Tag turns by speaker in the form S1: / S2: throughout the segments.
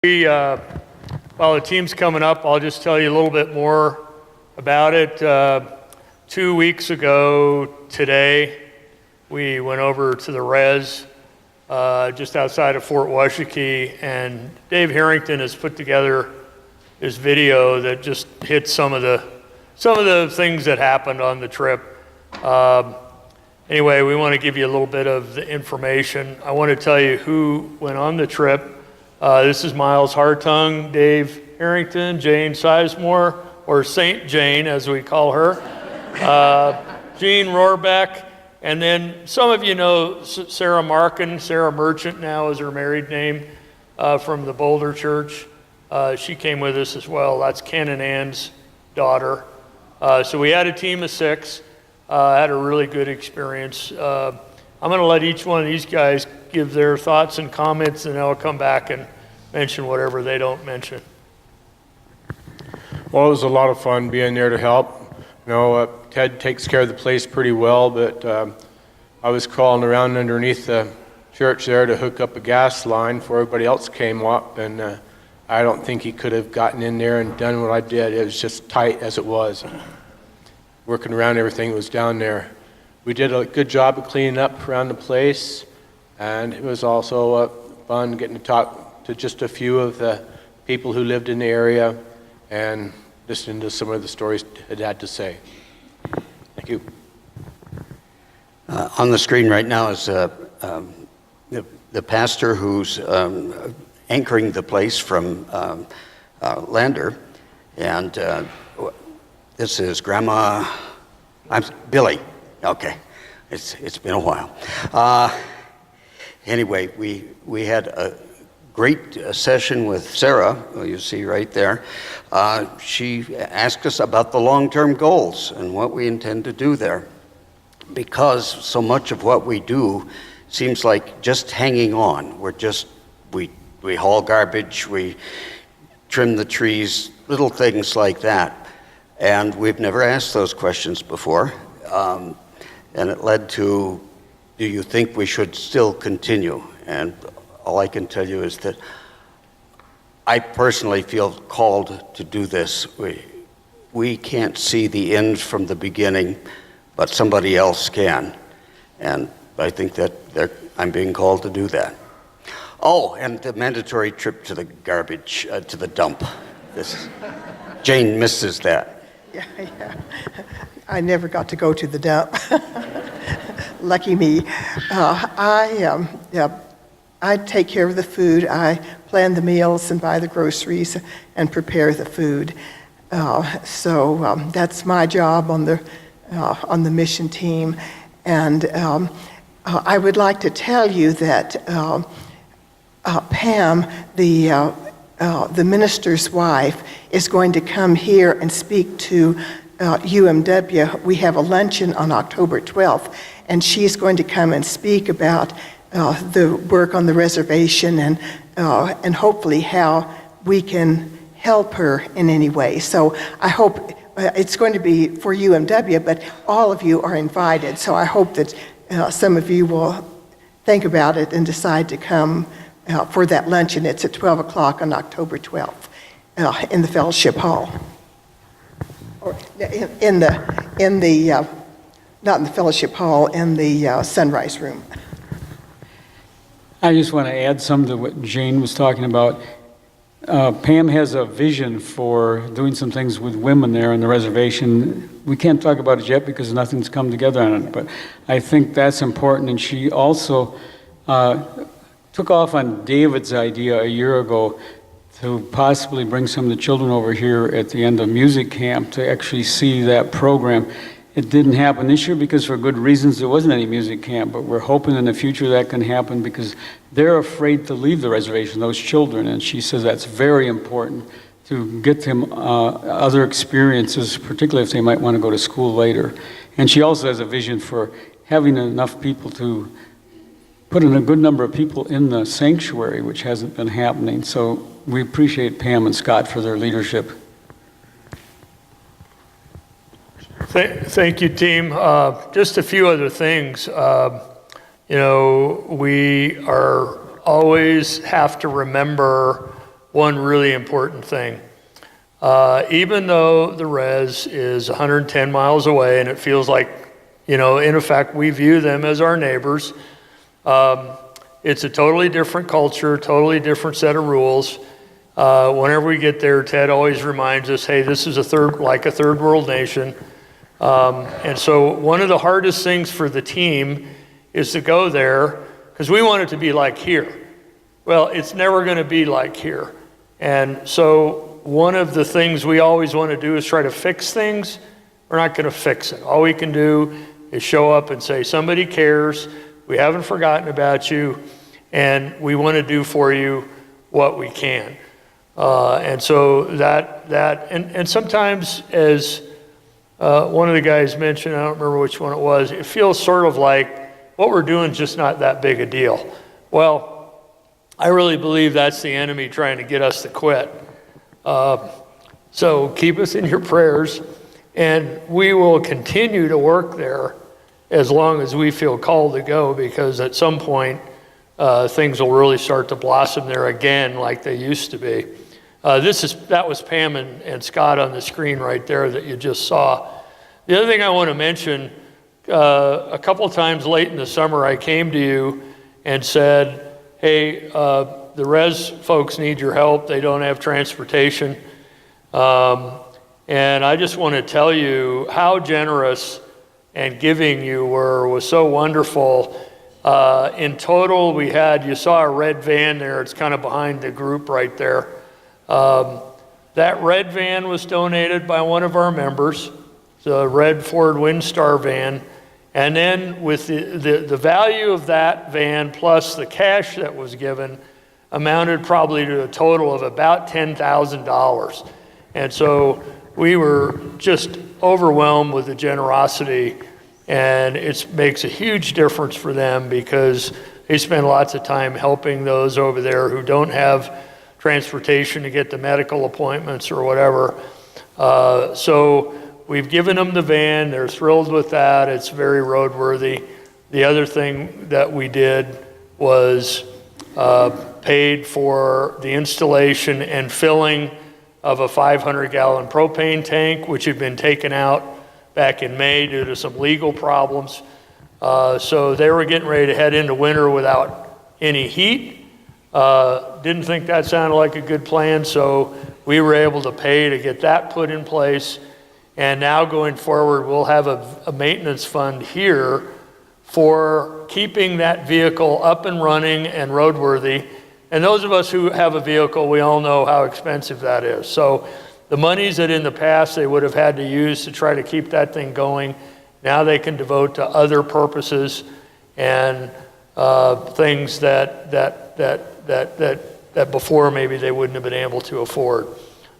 S1: While the team's coming up, I'll just tell you a little bit more about it. 2 weeks ago today, we went over to the res just outside of Fort Washakie, and Dave Harrington has put together this video that just hits some of the things that happened on the trip. Anyway, we want to give you a little bit of the information. I want to tell you who went on the trip. This is Miles Hartung, Dave Harrington, Jane Sizemore, or Saint Jane as we call her, Jean Rohrbeck, and then some of you know Sarah Markin. Sarah Merchant now is her married name, from the Boulder Church. She came with us as well. That's Ken and Ann's daughter. So we had a team of 6, had a really good experience. I'm going to let each one of these guys give their thoughts and comments, and I'll come back and mention whatever they don't mention.
S2: Well, it was a lot of fun being there to help. You know, Ted takes care of the place pretty well, but I was crawling around underneath the church there to hook up a gas line before everybody else came up, and I don't think he could have gotten in there and done what I did. It was just tight as it was. Working around everything that was down there. We did a good job of cleaning up around the place, and it was also fun getting to talk to just a few of the people who lived in the area and listening to some of the stories it had to say. Thank you.
S3: On the screen right now is the pastor who's anchoring the place from Lander, and this is Grandma. I'm Billy. Okay, it's been a while. Anyway, we had a great session with Sarah, who you see right there. She asked us about the long-term goals and what we intend to do there, because so much of what we do seems like just hanging on. We haul garbage, we trim the trees, little things like that. And we've never asked those questions before. And it led to, do you think we should still continue? And all I can tell you is that I personally feel called to do this. We can't see the end from the beginning, but somebody else can. And I think that I'm being called to do that. Oh, and the mandatory trip to the garbage, to the dump. Jane misses that.
S4: Yeah. I never got to go to the dump. Lucky me. I take care of the food. I plan the meals and buy the groceries and prepare the food. So that's my job on the mission team. And I would like to tell you that Pam, the minister's wife, is going to come here and speak to UMW. We have a luncheon on October 12th, and she's going to come and speak about the work on the reservation and hopefully how we can help her in any way. So I hope it's going to be for UMW, but all of you are invited. So I hope that some of you will think about it and decide to come for that luncheon. It's at 12 o'clock on October 12th in the Fellowship Hall. Or not in the Fellowship Hall, in the Sunrise Room.
S5: I just want to add some to what Jane was talking about. Pam has a vision for doing some things with women there on the reservation. We can't talk about it yet because nothing's come together on it, but I think that's important. And she also took off on David's idea a year ago to possibly bring some of the children over here at the end of music camp to actually see that program. It didn't happen this year because for good reasons there wasn't any music camp, but we're hoping in the future that can happen because they're afraid to leave the reservation, those children, and she says that's very important to get them other experiences, particularly if they might want to go to school later. And she also has a vision for having enough people to put in a good number of people in the sanctuary, which hasn't been happening. So we appreciate Pam and Scott for their leadership.
S1: Thank you, team. Just a few other things. We always have to remember one really important thing. Even though the res is 110 miles away and it feels like, in effect, we view them as our neighbors, it's a totally different culture, totally different set of rules. Whenever we get there, Ted always reminds us, hey, this is a third world nation. And so one of the hardest things for the team is to go there because we want it to be like here. Well, it's never going to be like here. And so one of the things we always want to do is try to fix things. We're not going to fix it. All we can do is show up and say, somebody cares, we haven't forgotten about you, and we want to do for you what we can. And so and sometimes, as one of the guys mentioned, I don't remember which one it was, it feels sort of like what we're doing is just not that big a deal. Well, I really believe that's the enemy trying to get us to quit. So keep us in your prayers, and we will continue to work there as long as we feel called to go, because at some point things will really start to blossom there again like they used to be. That was Pam and Scott on the screen right there that you just saw. The other thing I want to mention, a couple of times late in the summer I came to you and said, hey, the res folks need your help. They don't have transportation. And I just want to tell you how generous and giving you was so wonderful. In total, you saw a red van there. It's kind of behind the group right there. That red van was donated by one of our members, the red Ford Windstar van. And then with the value of that van plus the cash that was given amounted probably to a total of about $10,000. And so we were just overwhelmed with the generosity, and it makes a huge difference for them because they spend lots of time helping those over there who don't have transportation to get to medical appointments or whatever. So we've given them the van. They're thrilled with that. It's very roadworthy. The other thing that we did was paid for the installation and filling of a 500-gallon propane tank, which had been taken out back in May due to some legal problems. So they were getting ready to head into winter without any heat. Didn't think that sounded like a good plan, so we were able to pay to get that put in place. And now going forward, we'll have a maintenance fund here for keeping that vehicle up and running and roadworthy. And those of us who have a vehicle, we all know how expensive that is. So the monies that in the past they would have had to use to try to keep that thing going, now they can devote to other purposes and things that before maybe they wouldn't have been able to afford.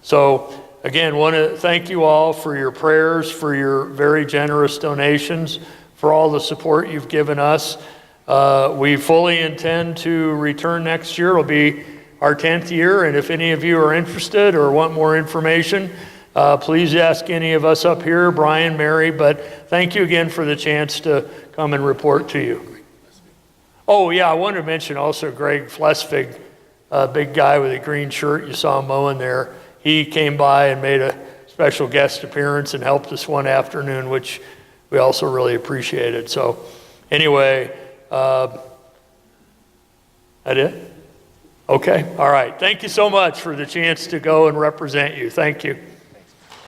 S1: So again, want to thank you all for your prayers, for your very generous donations, for all the support you've given us. We fully intend to return next year. It'll be our 10th year, and if any of you are interested or want more information, please ask any of us up here, Brian, Mary, but thank you again for the chance to come and report to you. Oh yeah, I wanted to mention also Greg Flesvig, a big guy with a green shirt, you saw him mowing there. He came by and made a special guest appearance and helped us one afternoon, which we also really appreciated. So anyway, that it? Okay, all right. Thank you so much for the chance to go and represent you. Thank you.